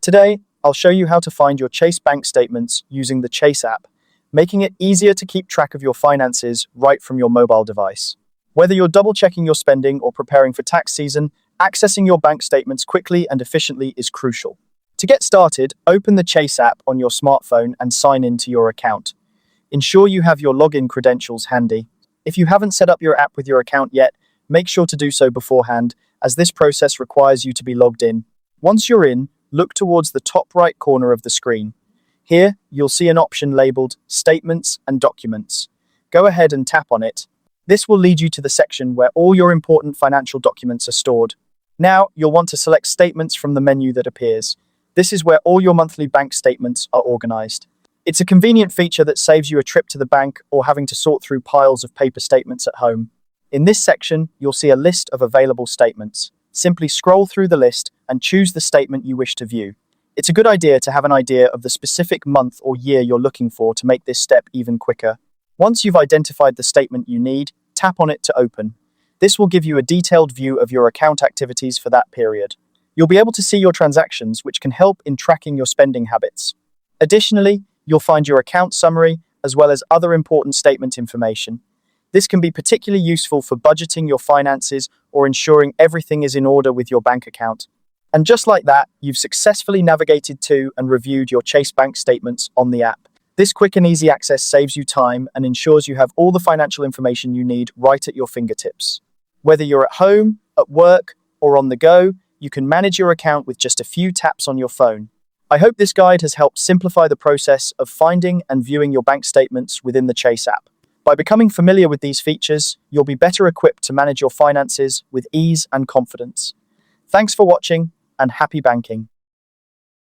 Today, I'll show you how to find your Chase bank statements using the Chase app, making it easier to keep track of your finances right from your mobile device. Whether you're double-checking your spending or preparing for tax season, accessing your bank statements quickly and efficiently is crucial. To get started, open the Chase app on your smartphone and sign in to your account. Ensure you have your login credentials handy. If you haven't set up your app with your account yet, make sure to do so beforehand, as this process requires you to be logged in. Once you're in, look towards the top right corner of the screen. Here, you'll see an option labeled Statements and Documents. Go ahead and tap on it. This will lead you to the section where all your important financial documents are stored. Now, you'll want to select Statements from the menu that appears. This is where all your monthly bank statements are organized. It's a convenient feature that saves you a trip to the bank or having to sort through piles of paper statements at home. In this section, you'll see a list of available statements. Simply scroll through the list and choose the statement you wish to view. It's a good idea to have an idea of the specific month or year you're looking for to make this step even quicker. Once you've identified the statement you need, tap on it to open. This will give you a detailed view of your account activities for that period. You'll be able to see your transactions, which can help in tracking your spending habits. Additionally, you'll find your account summary as well as other important statement information. This can be particularly useful for budgeting your finances or ensuring everything is in order with your bank account. And just like that, you've successfully navigated to and reviewed your Chase bank statements on the app. This quick and easy access saves you time and ensures you have all the financial information you need right at your fingertips. Whether you're at home, at work, or on the go, you can manage your account with just a few taps on your phone. I hope this guide has helped simplify the process of finding and viewing your bank statements within the Chase app. By becoming familiar with these features, you'll be better equipped to manage your finances with ease and confidence. Thanks for watching, and happy banking.